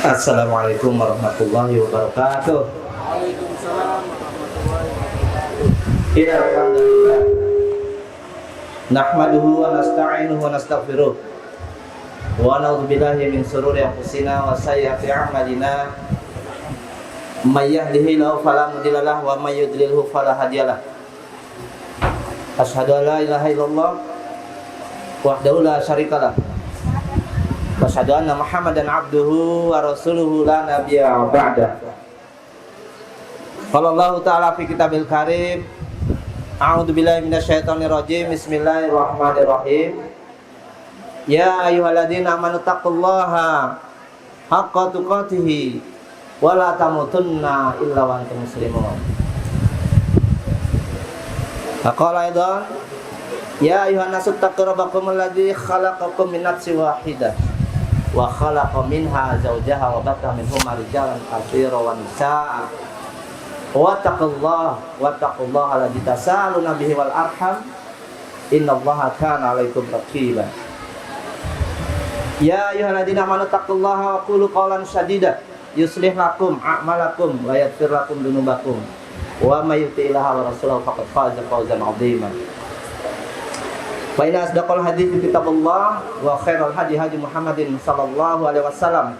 Assalamualaikum warahmatullahi wabarakatuh. Waalaikumsalam warahmatullahi wabarakatuh. Inna alhamdulillah nahmaduhu wa nasta'inuhu wa nastaghfiruh wa na'udzu billahi min shururi anfusina wa sayyiati a'malina. May yahdihillahu fala mudilla lahu wa may yudlilhu fala hadiyalah. Asyhadu an la ilaha illallah wahdahu la syarikalah wa asyhadu anna Muhammadan abduhu wa rasuluhu la nabiyya ba'da. Qala Allah ta'ala fi kitabil karim, a'udzu billahi minasyaitonir rajim. Bismillahirrahmanirrahim. Ya ayyuhalladzina amanu taqullaha haqqa tuqatih wa la tamutunna illa wa antum muslimun. Faqala aidan ya ayyuhan nasu taqu rabbakum alladzi khalaqakum min nafsin wahidah wa khalaqa minha zawjaha wa batha minhuma rijalan katsiran wa nisaa'a wattaqullaha alladzi tasaaluna bihi wal arham innallaha kana 'alaikum raqiba. Ya ayyuhalladzina amanu taqullaha wa qulu qawlan sadida yuslih lakum a'malakum wa yaghfir lakum dzunubakum wa may yuti'illaha wa rasulahu faqad faza fawzan 'aziman. Fa inna asdaqal hadiits kitabullah wa khairal hadi Muhammadin sallallahu alaihi wasallam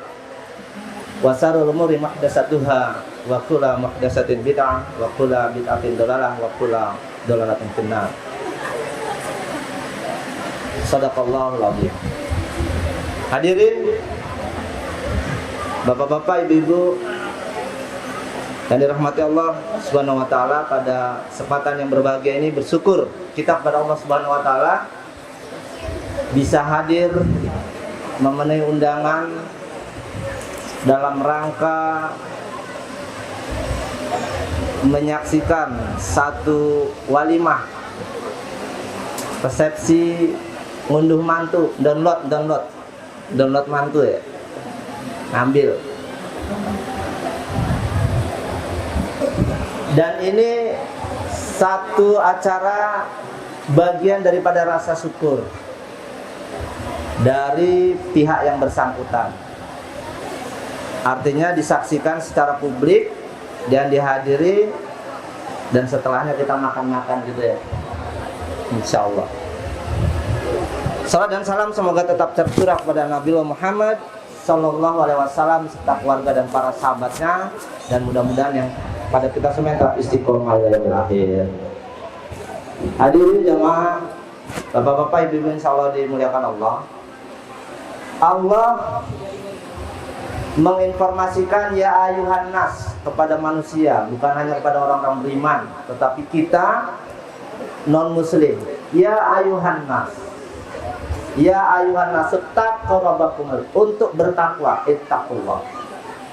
wa syarrul umuri muhdatsatuha wa kullu muhdatsatin bid'ah wa kullu bid'atin dhalalah wa kullu dhalalatin finnar. Shadaqallahul azim. Hadirin Bapak-bapak, Ibu-ibu yang dirahmati Allah Subhanahu wa taala, pada kesempatan yang berbahagia ini bersyukur kita kepada Allah Subhanahu wa taala bisa hadir memenuhi undangan dalam rangka menyaksikan satu walimah resepsi ngunduh mantu, download mantu ya, ambil. Dan ini satu acara bagian daripada rasa syukur dari pihak yang bersangkutan. Artinya disaksikan secara publik dan dihadiri, dan setelahnya kita makan-makan gitu ya, insya Allah. Salam dan salam semoga tetap tercurah kepada Nabi Muhammad Sallallahu Alaihi Wasallam serta keluarga dan para sahabatnya, dan mudah-mudahan yang pada kita semua tetap istiqomah dari akhir. Hadirin jamaah, bapak-bapak, ibu-ibu, insyaallah dimuliakan Allah. Allah menginformasikan ya ayuhan nas kepada manusia, bukan hanya kepada orang-orang beriman, tetapi kita non muslim. Ya ayuhan nas, ya ayuhan nas taqu rabbakum, untuk bertakwa, ittaqullah.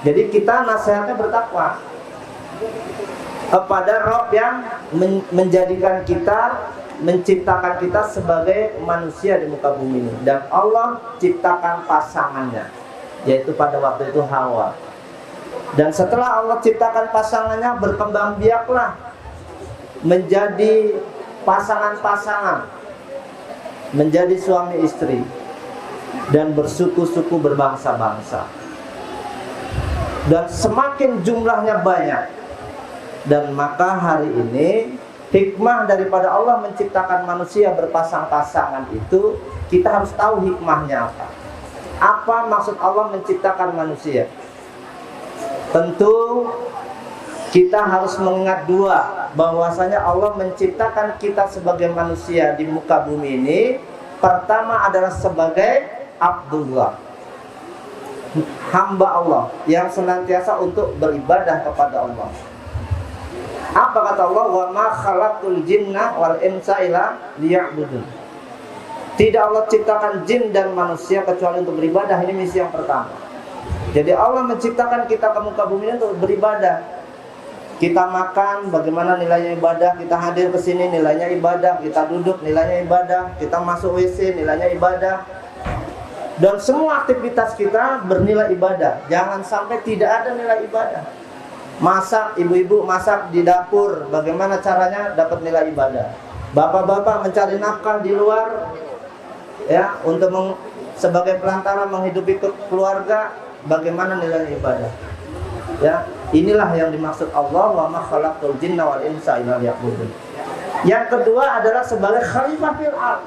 Jadi kita nasihatnya bertakwa kepada Rabb yang menjadikan kita, menciptakan kita sebagai manusia di muka bumi ini, dan Allah ciptakan pasangannya, yaitu pada waktu itu Hawa. Dan setelah Allah ciptakan pasangannya, berkembang biaklah menjadi pasangan-pasangan, menjadi suami istri, dan bersuku-suku, berbangsa-bangsa. Dan semakin jumlahnya banyak, dan maka hari ini hikmah daripada Allah menciptakan manusia berpasang-pasangan itu, kita harus tahu hikmahnya apa. Apa maksud Allah menciptakan manusia? Tentu kita harus mengingat dua, bahwasanya Allah menciptakan kita sebagai manusia di muka bumi ini. Pertama adalah sebagai Abdullah, hamba Allah yang senantiasa untuk beribadah kepada Allah. Apa kata Allah? Wa ma khalaqtul jinna wal insa illa liya'budun. Tidak Allah ciptakan jin dan manusia kecuali untuk beribadah. Ini misi yang pertama. Jadi Allah menciptakan kita ke muka bumi ini untuk beribadah. Kita makan, bagaimana nilainya ibadah. Kita hadir ke sini, nilainya ibadah. Kita duduk, nilainya ibadah. Kita masuk WC, nilainya ibadah. Dan semua aktivitas kita bernilai ibadah. Jangan sampai tidak ada nilai ibadah. Masak, ibu-ibu masak di dapur, bagaimana caranya dapat nilai ibadah. Bapak-bapak mencari nafkah di luar, ya, untuk sebagai perantara menghidupi keluarga, bagaimana nilai ibadah. Ya, inilah yang dimaksud Allah wa ma khalaqtul jinna wal insa illa liya'budun. Yang kedua adalah sebagai khalifah fil ardh.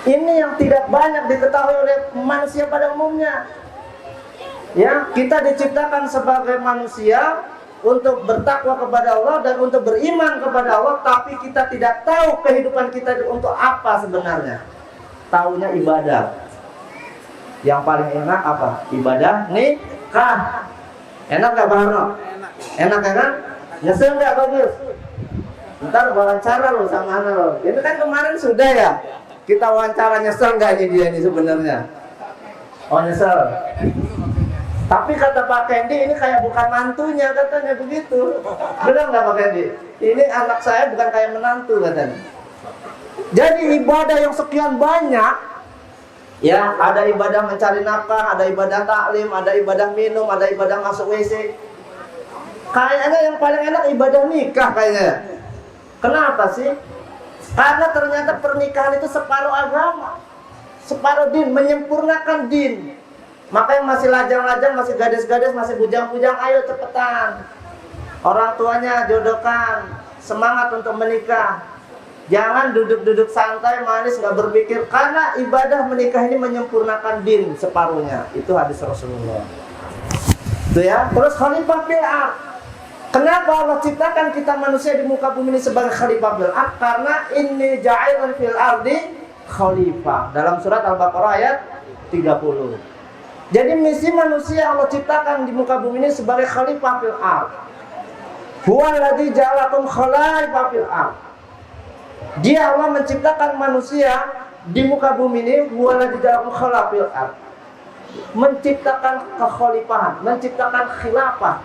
Ini yang tidak banyak diketahui oleh manusia pada umumnya. Ya, kita diciptakan sebagai manusia untuk bertakwa kepada Allah dan untuk beriman kepada Allah, tapi kita tidak tahu kehidupan kita untuk apa sebenarnya. Taunya ibadah. Yang paling enak apa? Ibadah nikah. Enak gak Pak Harno? Enak ya kan? Nyesel gak bagus? Ntar wawancara lo sama Ana lo. Ini kan kemarin sudah ya. Kita wawancara, nyesel gak ini dia ini sebenarnya? Oh nyesel. Tapi kata Pak Kendi ini kayak bukan mantunya katanya begitu. Benar gak Pak Kendi? Ini anak saya bukan kayak menantu katanya. Jadi ibadah yang sekian banyak. Ya, ada ibadah mencari nafkah, ada ibadah taklim, ada ibadah minum, ada ibadah masuk WC. Kayaknya yang paling enak ibadah nikah kayaknya. Kenapa sih? Karena ternyata pernikahan itu separuh agama, separuh din, menyempurnakan din. Maka yang masih lajang-lajang, masih gadis-gadis, masih bujang-bujang, ayo cepetan. Orang tuanya jodohkan, semangat untuk menikah. Jangan duduk-duduk santai, manis, gak berpikir. Karena ibadah menikah ini menyempurnakan din separuhnya. Itu hadis Rasulullah. Itu ya. Terus khalifah fil ardh. Kenapa Allah ciptakan kita manusia di muka bumi ini sebagai khalifah fil ardh? Karena inni ja'ilun fil ardi khalifah. Dalam surat Al-Baqarah ayat 30. Jadi misi manusia Allah ciptakan di muka bumi ini sebagai khalifah fil ardh. Huwallazi ja'alakum khalifah fil ardh. Dia Allah menciptakan manusia di muka bumi ini, huwallazi ja'alakum khalifah fil ardh. Menciptakan kekhalifahan, menciptakan khilafah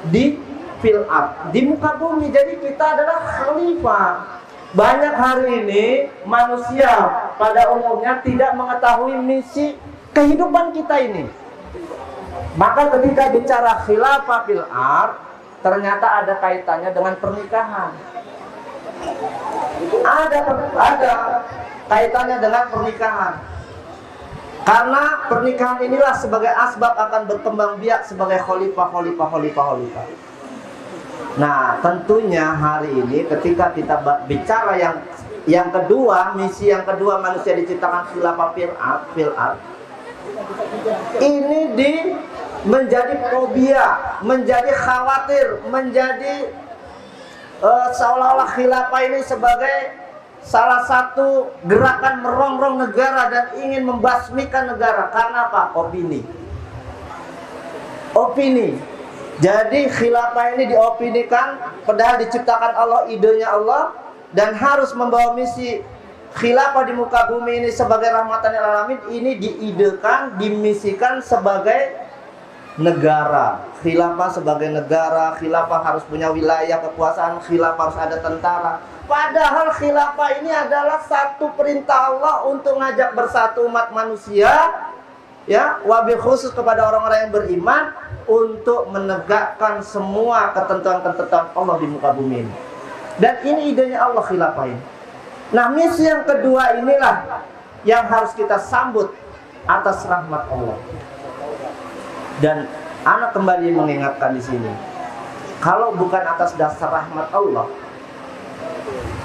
di fil ardh, di muka bumi. Jadi kita adalah khalifah. Banyak hari ini manusia pada umumnya tidak mengetahui misi kehidupan kita ini. Maka ketika bicara khilafah fil ardh, ternyata ada kaitannya dengan pernikahan. Ada kaitannya dengan pernikahan. Karena pernikahan inilah sebagai asbab akan berkembang biak sebagai khalifah. Nah, tentunya hari ini ketika kita bicara yang kedua, misi yang kedua manusia diciptakan khilafah fil ardh. Ini menjadi fobia, menjadi khawatir, menjadi seolah-olah khilafah ini sebagai salah satu gerakan merongrong negara dan ingin membasmikan negara. Karena apa? Opini. Jadi khilafah ini diopinikan, padahal diciptakan Allah, idenya Allah, dan harus membawa misi khilafah di muka bumi ini sebagai rahmatan lil alamin. Ini diidekan, dimisikan sebagai negara. Khilafah sebagai negara, khilafah harus punya wilayah kekuasaan, khilafah harus ada tentara. Padahal khilafah ini adalah satu perintah Allah untuk ngajak bersatu umat manusia, ya, wabil khusus kepada orang-orang yang beriman, untuk menegakkan semua ketentuan-ketentuan Allah di muka bumi ini. Dan ini idenya Allah khilafah ini. Nah, misi yang kedua inilah yang harus kita sambut atas rahmat Allah. Dan anak kembali mengingatkan di sini, kalau bukan atas dasar rahmat Allah,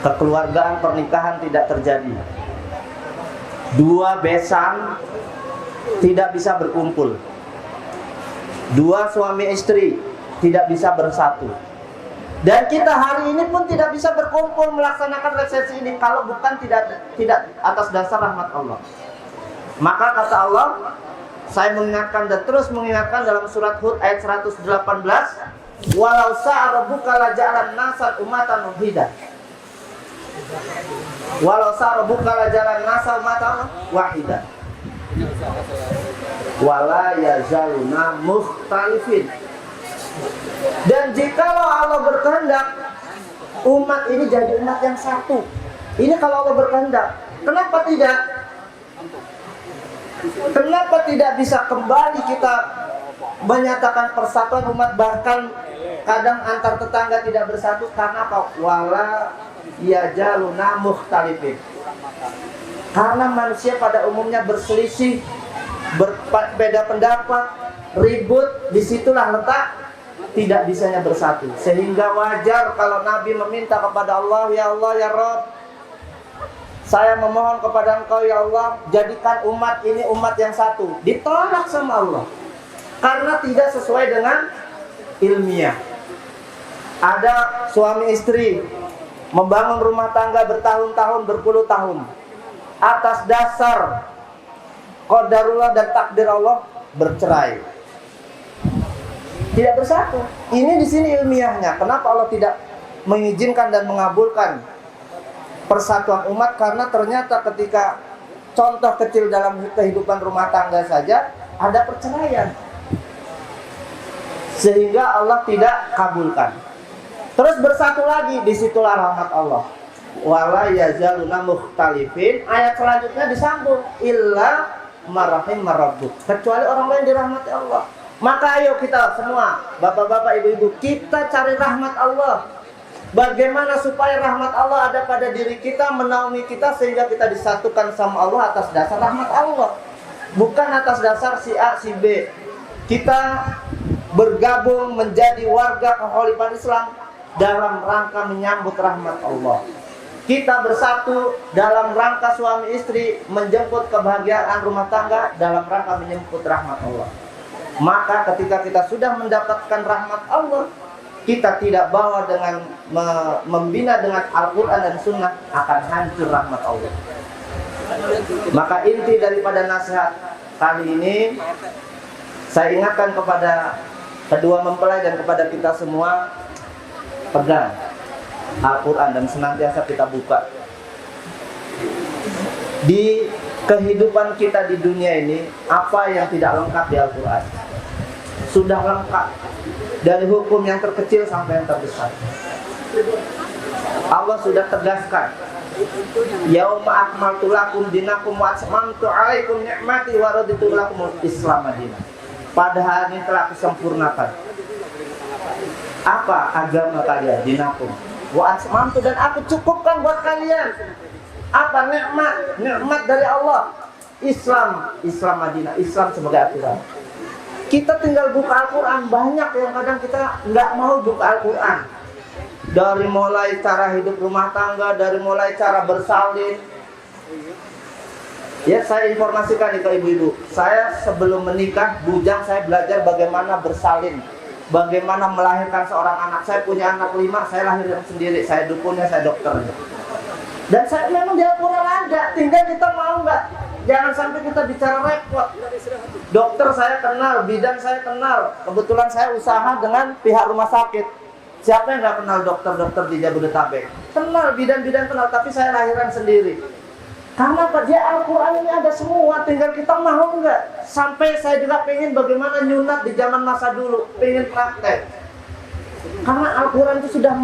kekeluargaan pernikahan tidak terjadi. Dua besan tidak bisa berkumpul. Dua suami istri tidak bisa bersatu. Dan kita hari ini pun tidak bisa berkumpul melaksanakan resepsi ini kalau bukan tidak atas dasar rahmat Allah. Maka kata Allah, saya mengingatkan dan terus mengingatkan dalam surat Hud ayat 118, walau sa'a rabbuka laja'alan nasa ummatan wahidah. Walau sa'a rabbuka laja'alan nasa ummatan wahidah. Wala yazaluna mukhtalifin. Dan jikalau Allah berkehendak umat ini jadi umat yang satu. Ini kalau Allah berkehendak. Kenapa tidak? Kenapa tidak bisa kembali kita menyatakan persatuan umat, bahkan kadang antar tetangga tidak bersatu? Karena apa? Wala yajaluna mukhtalifin. Karena manusia pada umumnya berselisih. berbeda pendapat, ribut, disitulah letak tidak bisanya bersatu. Sehingga wajar kalau Nabi meminta kepada Allah, ya Allah, ya Rabb, saya memohon kepada Engkau ya Allah, jadikan umat ini umat yang satu. Ditolak sama Allah karena tidak sesuai dengan ilmiah. Ada suami istri membangun rumah tangga bertahun-tahun, berpuluh tahun, atas dasar qadarullah dan takdir Allah bercerai, tidak bersatu. Ini di sini ilmiahnya. Kenapa Allah tidak mengizinkan dan mengabulkan persatuan umat? Karena ternyata ketika contoh kecil dalam kehidupan rumah tangga saja ada perceraian, sehingga Allah tidak kabulkan. Terus bersatu lagi, disitulah rahmat Allah. Wala yazaluna mukhtalifin. Ayat selanjutnya disambung, illa marahim marabbuk, kecuali orang lain dirahmati Allah. Maka ayo kita semua, bapak-bapak, ibu-ibu, kita cari rahmat Allah. Bagaimana supaya rahmat Allah ada pada diri kita, menaungi kita, sehingga kita disatukan sama Allah atas dasar rahmat Allah, bukan atas dasar si A, si B. Kita bergabung menjadi warga kekhalifan Islam dalam rangka menyambut rahmat Allah. Kita bersatu dalam rangka suami istri menjemput kebahagiaan rumah tangga dalam rangka menjemput rahmat Allah. Maka ketika kita sudah mendapatkan rahmat Allah, kita tidak bawa dengan membina dengan Al-Quran dan Sunnah, akan hancur rahmat Allah. Maka inti daripada nasihat kali ini, saya ingatkan kepada kedua mempelai dan kepada kita semua, pegang Al-Quran dan senantiasa kita buka. Di kehidupan kita di dunia ini, apa yang tidak lengkap di Al-Quran? Sudah lengkap, dari hukum yang terkecil sampai yang terbesar. Allah sudah tegaskan, yauma akmaltu lakum dinakum wa atmamtu alaikum ni'mati wa raditu lakumul Islam madinah. Pada hari ini telah kusempurnakan apa agama kalian, dinakum wa atmamtu, dan aku cukupkan buat kalian apa nikmat dari Allah, Islam Madinah, Islam sebagai aturan. Kita tinggal buka Al-Quran, banyak yang kadang kita nggak mau buka Al-Quran. Dari mulai cara hidup rumah tangga, dari mulai cara bersalin. Ya, saya informasikan nih ke ibu-ibu, saya sebelum menikah, bujang, saya belajar bagaimana bersalin, bagaimana melahirkan seorang anak. Saya punya anak 5, saya lahirkan sendiri, saya dukunnya, saya dokternya. Dan saya memang di Al-Quran ada, tinggal kita mau nggak. Jangan sampai kita bicara repot. Dokter saya kenal, bidan saya kenal. Kebetulan saya usaha dengan pihak rumah sakit. Siapa yang nggak kenal dokter-dokter di Jabodetabek? Kenal, bidan-bidan kenal, tapi saya lahiran sendiri. Karena apa? Dia Al-Quran ini ada semua, tinggal kita mau nggak. Sampai saya juga pengen bagaimana nyunat di zaman masa dulu, pengen praktek. Karena Al-Quran itu sudah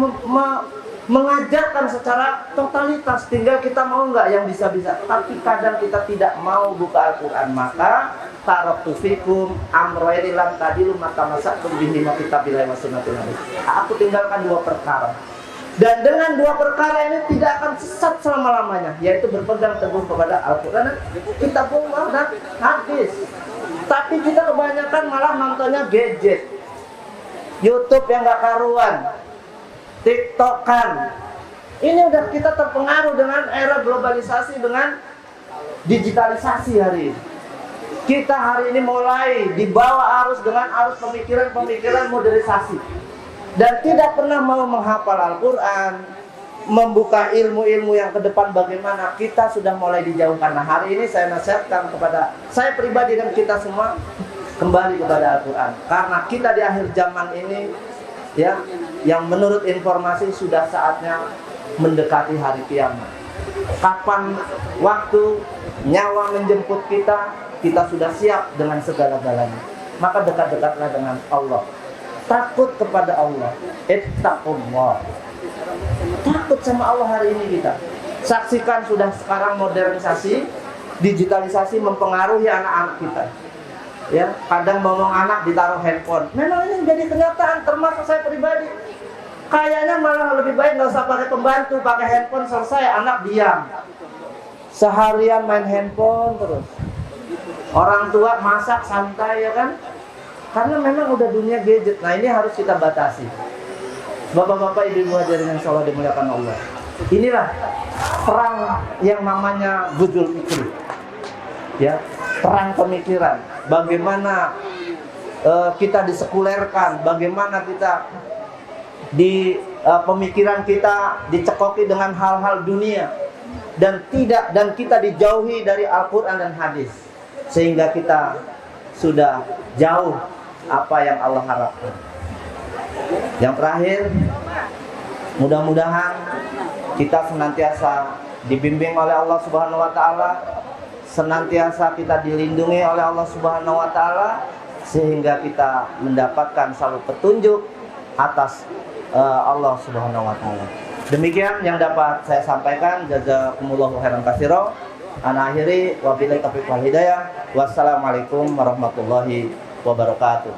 mengajarkan secara totalitas, tinggal kita mau nggak yang bisa-bisa. Tapi kadang kita tidak mau buka Al-Quran. Maka taraktu fikum amroini lam tadilu maka masakum bihi ma kitabillahi wa sunnatin nabi. Aku tinggalkan 2 perkara. Dan dengan 2 perkara ini tidak akan sesat selama-lamanya, yaitu berpegang teguh kepada Al-Quran dan kitabullah dan hadis. Tapi kita kebanyakan malah nontonnya gadget, YouTube yang nggak karuan, TikTokan. Ini udah kita terpengaruh dengan era globalisasi, dengan digitalisasi hari ini. Kita hari ini mulai dibawa arus dengan arus pemikiran-pemikiran modernisasi. Dan tidak pernah mau menghafal Al-Quran, membuka ilmu-ilmu yang ke depan bagaimana, kita sudah mulai dijauhkan. Nah, hari ini saya nasihatkan kepada saya pribadi dan kita semua, kembali kepada Al-Quran. Karena kita di akhir zaman ini, ya, yang menurut informasi sudah saatnya mendekati hari kiamat. Kapan waktu nyawa menjemput kita, kita sudah siap dengan segala-galanya. Maka dekat-dekatlah dengan Allah. Takut kepada Allah. Ittaqullah. Takut sama Allah hari ini kita. Saksikan sudah sekarang modernisasi, digitalisasi mempengaruhi anak-anak kita. Ya, kadang ngomong anak ditaruh handphone. Memang ini menjadi kenyataan, termasuk saya pribadi. Kayaknya malah lebih baik nggak usah pakai pembantu, pakai handphone selesai, anak diam. Seharian main handphone terus. Orang tua masak santai ya kan? Karena memang udah dunia gadget. Nah ini harus kita batasi. Bapak-bapak, ibu-ibu hadirin yang insyaallah dimuliakan Allah. Inilah perang yang namanya Ghazul Fikri. Ya, perang pemikiran. Bagaimana kita disekulerkan, bagaimana kita di pemikiran kita dicekoki dengan hal-hal dunia dan kita dijauhi dari Al-Qur'an dan hadis, sehingga kita sudah jauh apa yang Allah harapkan. Yang terakhir, mudah-mudahan kita senantiasa dibimbing oleh Allah Subhanahu wa taala, senantiasa kita dilindungi oleh Allah Subhanahu wa taala, sehingga kita mendapatkan selalu petunjuk atas Allah Subhanahu wa taala. Demikian yang dapat saya sampaikan. Jazakumullahu khairan katsira. Ana akhiri wabillahi taufiq wal hidayah. Wassalamualaikum warahmatullahi wabarakatuh.